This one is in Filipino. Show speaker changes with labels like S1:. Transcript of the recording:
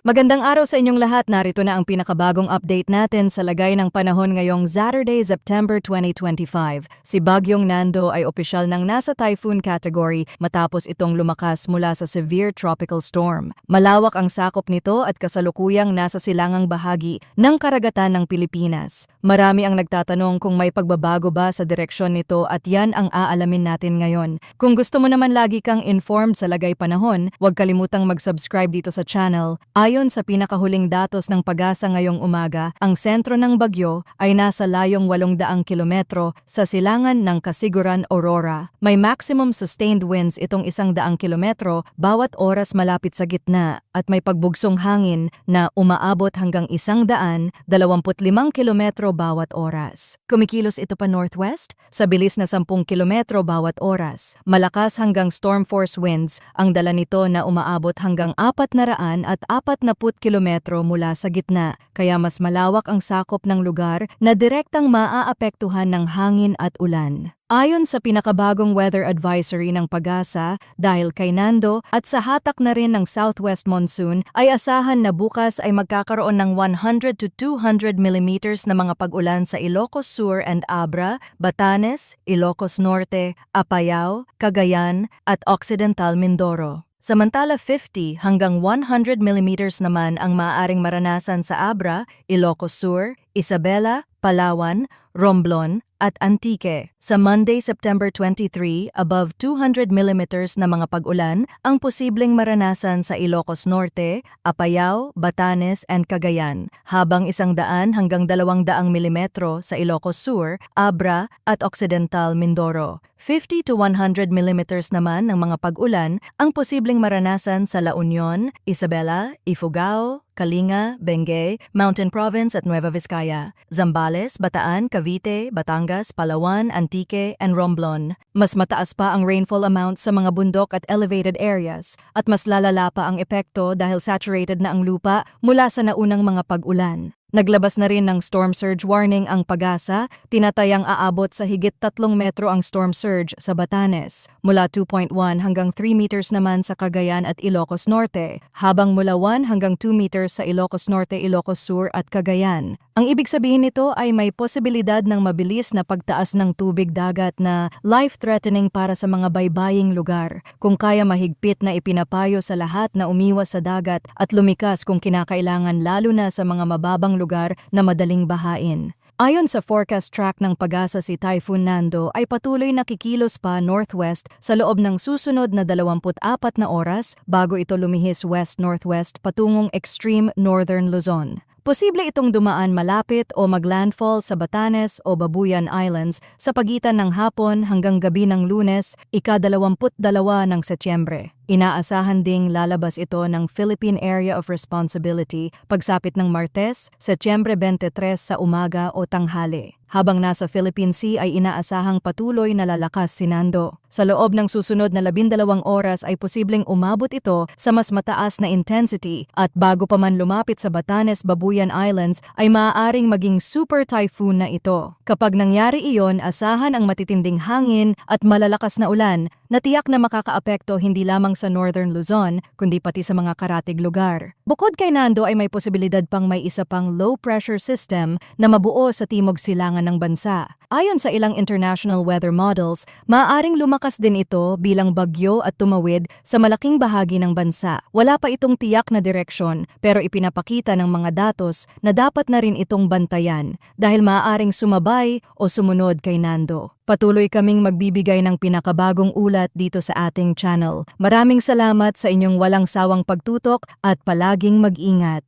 S1: Magandang araw sa inyong lahat. Narito na ang pinakabagong update natin sa lagay ng panahon ngayong Saturday, September 2025. Si Bagyong Nando ay opisyal ng nasa typhoon category matapos itong lumakas mula sa severe tropical storm. Malawak ang sakop nito at kasalukuyang nasa silangang bahagi ng karagatan ng Pilipinas. Marami ang nagtatanong kung may pagbabago ba sa direksyon nito at yan ang aalamin natin ngayon. Kung gusto mo naman lagi kang informed sa lagay panahon, huwag kalimutang mag-subscribe dito sa channel. Ayon sa pinakahuling datos ng Pag-asa ngayong umaga, ang sentro ng bagyo ay nasa layong 800 kilometro sa silangan ng Casiguran, Aurora. May maximum sustained winds itong 100 kilometro bawat oras malapit sa gitna at may pagbugsong hangin na umaabot hanggang 125 kilometro bawat oras. Kumikilos ito pa northwest sa bilis na 10 kilometro bawat oras. Malakas hanggang storm force winds ang dala nito na umaabot hanggang 440 kilometro mula sa gitna, kaya mas malawak ang sakop ng lugar na direktang maaapektuhan ng hangin at ulan. Ayon sa pinakabagong weather advisory ng Pag-asa, dahil kay Nando at sa hatak na rin ng southwest monsoon, ay asahan na bukas ay magkakaroon ng 100 to 200 millimeters na mga pag-ulan sa Ilocos Sur and Abra, Batanes, Ilocos Norte, Apayao, Cagayan at Occidental Mindoro. Samantala 50 hanggang 100 millimeters naman ang maaaring maranasan sa Abra, Ilocos Sur, Isabela, Palawan, Romblon at Antique. Sa Monday, September 23, above 200 millimeters na mga pag-ulan ang posibleng maranasan sa Ilocos Norte, Apayao, Batanes and Cagayan, habang 100 hanggang 200 milimetro sa Ilocos Sur, Abra at Occidental Mindoro. 50 to 100 millimeters naman ng mga pag-ulan ang posibleng maranasan sa La Union, Isabela, Ifugao, Kalinga, Benguet, Mountain Province at Nueva Vizcaya, Zambales, Bataan, Cavite, Batangas, Palawan, Antique, and Romblon. Mas mataas pa ang rainfall amount sa mga bundok at elevated areas at mas lalala pa ang epekto dahil saturated na ang lupa mula sa naunang mga pag-ulan. Naglabas na rin ng storm surge warning ang Pag-asa, tinatayang aabot sa higit 3 metro ang storm surge sa Batanes, mula 2.1 hanggang 3 meters naman sa Cagayan at Ilocos Norte, habang mula 1 hanggang 2 meters sa Ilocos Norte, Ilocos Sur at Cagayan. Ang ibig sabihin nito ay may posibilidad ng mabilis na pagtaas ng tubig dagat na life-threatening para sa mga baybaying lugar, kung kaya mahigpit na ipinapayo sa lahat na umiwas sa dagat at lumikas kung kinakailangan, lalo na sa mga mababang lugar na madaling bahain. Ayon sa forecast track ng Pag-asa, si Typhoon Nando ay patuloy na kikilos pa northwest sa loob ng susunod na 24 na oras bago ito lumihis west-northwest patungong extreme northern Luzon. Posible itong dumaan malapit o maglandfall sa Batanes o Babuyan Islands sa pagitan ng hapon hanggang gabi ng Lunes, ika-22 ng Setyembre. Inaasahan ding lalabas ito ng Philippine Area of Responsibility pagsapit ng Martes, Setyembre 23 sa umaga o tanghali. Habang nasa Philippine Sea ay inaasahang patuloy na lalakas si Nando. Sa loob ng susunod na 12 oras ay posibleng umabot ito sa mas mataas na intensity at bago pa man lumapit sa Batanes, Babuyan Islands ay maaaring maging super typhoon na ito. Kapag nangyari iyon, asahan ang matitinding hangin at malalakas na ulan na tiyak na makakaapekto hindi lamang sa Northern Luzon kundi pati sa mga karatig lugar. Bukod kay Nando ay may posibilidad pang may isa pang low pressure system na mabuo sa timog silangan ng bansa. Ayon sa ilang international weather models, maaaring lumakas din ito bilang bagyo at tumawid sa malaking bahagi ng bansa. Wala pa itong tiyak na direksyon pero ipinapakita ng mga datos na dapat na rin itong bantayan dahil maaaring sumabay o sumunod kay Nando. Patuloy kaming magbibigay ng pinakabagong ulat dito sa ating channel. Maraming salamat sa inyong walang sawang pagtutok at palaging mag-ingat.